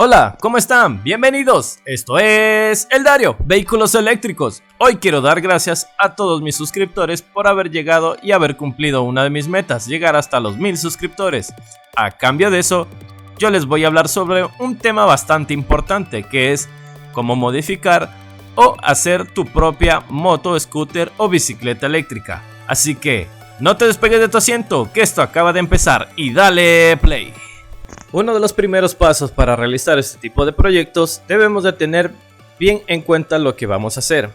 Hola, ¿cómo están? Bienvenidos. Esto es El Dario, Vehículos Eléctricos. Hoy quiero dar gracias a todos mis suscriptores por haber llegado y haber cumplido una de mis metas, llegar hasta los 1000 suscriptores. A cambio de eso, yo les voy a hablar sobre un tema bastante importante, que es cómo modificar o hacer tu propia moto, scooter o bicicleta eléctrica. Así que, no te despegues de tu asiento, que esto acaba de empezar y dale play. Uno de los primeros pasos para realizar este tipo de proyectos debemos de tener bien en cuenta lo que vamos a hacer.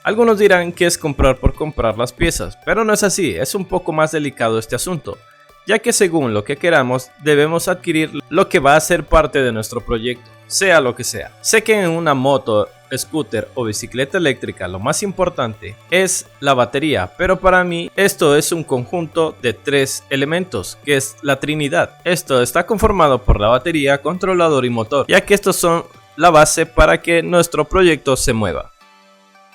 Algunos dirán que es comprar por comprar las piezas, pero no es así, es un poco más delicado este asunto, ya que según lo que queramos debemos adquirir lo que va a ser parte de nuestro proyecto, sea lo que sea. Sé que en una moto, scooter o bicicleta eléctrica lo más importante es la batería, pero para mí esto es un conjunto de tres elementos, que es la Trinidad. Esto está conformado por la batería, controlador y motor, ya que estos son la base para que nuestro proyecto se mueva.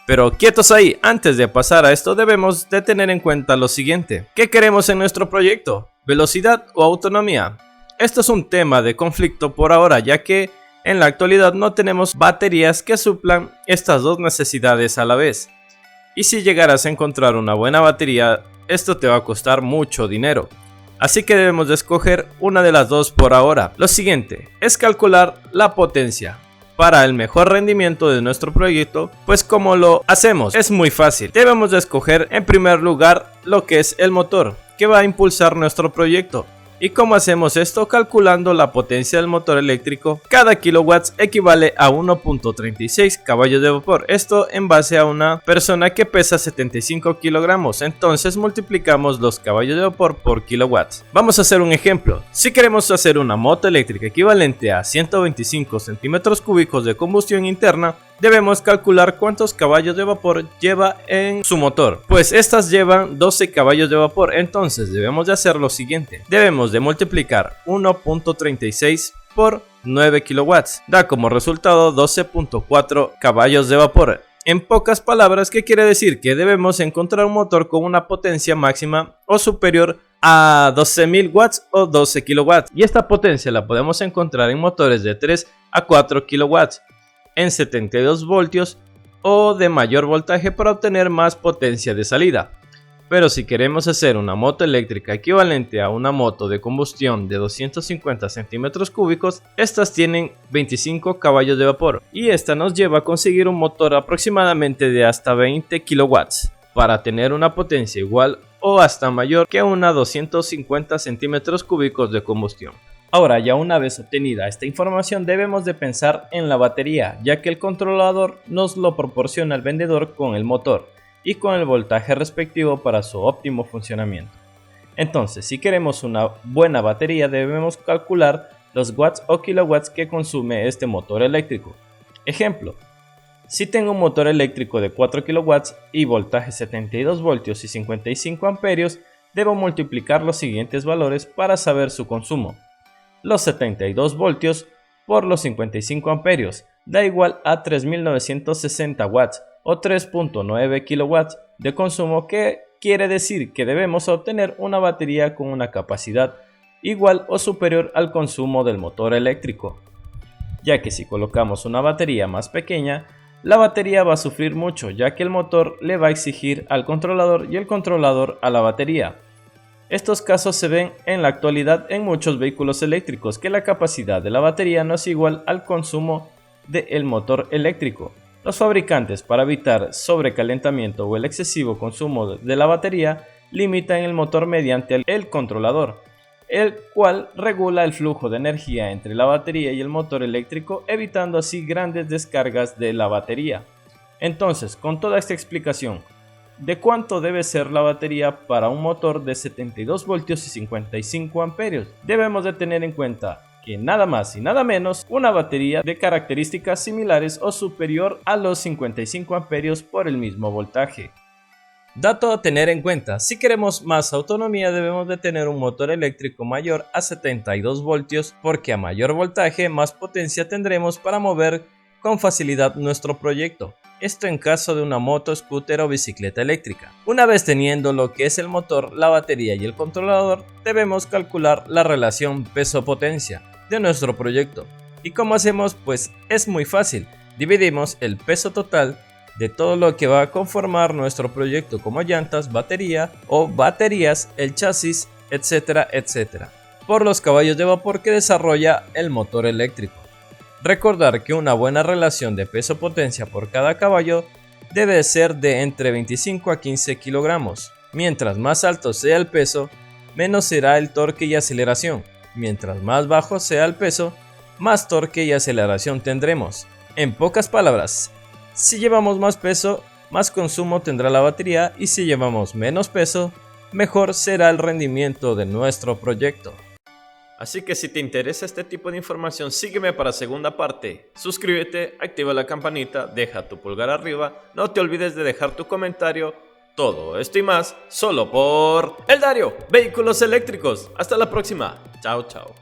Pero quietos ahí, antes de pasar a esto debemos de tener en cuenta lo siguiente. ¿Qué queremos en nuestro proyecto? ¿Velocidad o autonomía? Esto es un tema de conflicto por ahora, ya que en la actualidad no tenemos baterías que suplan estas dos necesidades a la vez. Y si llegaras a encontrar una buena batería, esto te va a costar mucho dinero. Así que debemos de escoger una de las dos por ahora. Lo siguiente es calcular la potencia para el mejor rendimiento de nuestro proyecto. Pues como lo hacemos, es muy fácil. Debemos de escoger en primer lugar lo que es el motor que va a impulsar nuestro proyecto. ¿Y cómo hacemos esto? Calculando la potencia del motor eléctrico. Cada kilowatts equivale a 1.36 caballos de vapor. Esto en base a una persona que pesa 75 kilogramos. Entonces multiplicamos los caballos de vapor por kilowatts. Vamos a hacer un ejemplo. Si queremos hacer una moto eléctrica equivalente a 125 centímetros cúbicos de combustión interna, debemos calcular cuántos caballos de vapor lleva en su motor. Pues estas llevan 12 caballos de vapor, entonces debemos de hacer lo siguiente. Debemos de multiplicar 1.36 por 9 kilowatts. Da como resultado 12.4 caballos de vapor. En pocas palabras, ¿qué quiere decir? Que debemos encontrar un motor con una potencia máxima o superior a 12.000 watts o 12 kilowatts. Y esta potencia la podemos encontrar en motores de 3 a 4 kilowatts. En 72 voltios o de mayor voltaje para obtener más potencia de salida. Pero si queremos hacer una moto eléctrica equivalente a una moto de combustión de 250 centímetros cúbicos, estas tienen 25 caballos de vapor y esta nos lleva a conseguir un motor aproximadamente de hasta 20 kilowatts para tener una potencia igual o hasta mayor que una 250 centímetros cúbicos de combustión. Ahora, ya una vez obtenida esta información, debemos de pensar en la batería, ya que el controlador nos lo proporciona el vendedor con el motor y con el voltaje respectivo para su óptimo funcionamiento. Entonces, si queremos una buena batería, debemos calcular los watts o kilowatts que consume este motor eléctrico. Ejemplo, si tengo un motor eléctrico de 4 kilowatts y voltaje 72 voltios y 55 amperios, debo multiplicar los siguientes valores para saber su consumo. Los 72 voltios por los 55 amperios da igual a 3960 watts o 3.9 kilowatts de consumo, que quiere decir que debemos obtener una batería con una capacidad igual o superior al consumo del motor eléctrico, ya que si colocamos una batería más pequeña, la batería va a sufrir mucho, ya que el motor le va a exigir al controlador y el controlador a la batería. Estos casos se ven en la actualidad en muchos vehículos eléctricos, que la capacidad de la batería no es igual al consumo del motor eléctrico. Los fabricantes, para evitar sobrecalentamiento o el excesivo consumo de la batería, limitan el motor mediante el controlador, el cual regula el flujo de energía entre la batería y el motor eléctrico, evitando así grandes descargas de la batería. Entonces, con toda esta explicación de cuánto debe ser la batería para un motor de 72 voltios y 55 amperios, debemos de tener en cuenta que nada más y nada menos una batería de características similares o superior a los 55 amperios por el mismo voltaje. Dato a tener en cuenta: si queremos más autonomía debemos de tener un motor eléctrico mayor a 72 voltios, porque a mayor voltaje más potencia tendremos para mover con facilidad nuestro proyecto. Esto en caso de una moto, scooter o bicicleta eléctrica. Una vez teniendo lo que es el motor, la batería y el controlador, debemos calcular la relación peso-potencia de nuestro proyecto. ¿Y cómo hacemos? Pues es muy fácil. Dividimos el peso total de todo lo que va a conformar nuestro proyecto, como llantas, batería o baterías, el chasis, etcétera, etcétera, por los caballos de vapor que desarrolla el motor eléctrico. Recordar que una buena relación de peso-potencia por cada caballo debe ser de entre 25 a 15 kilogramos. Mientras más alto sea el peso, menos será el torque y aceleración. Mientras más bajo sea el peso, más torque y aceleración tendremos. En pocas palabras, si llevamos más peso, más consumo tendrá la batería, y si llevamos menos peso, mejor será el rendimiento de nuestro proyecto. Así que si te interesa este tipo de información, sígueme para segunda parte. Suscríbete, activa la campanita, deja tu pulgar arriba, no te olvides de dejar tu comentario. Todo esto y más, solo por El Dario, Vehículos Eléctricos. Hasta la próxima. Chao, chao.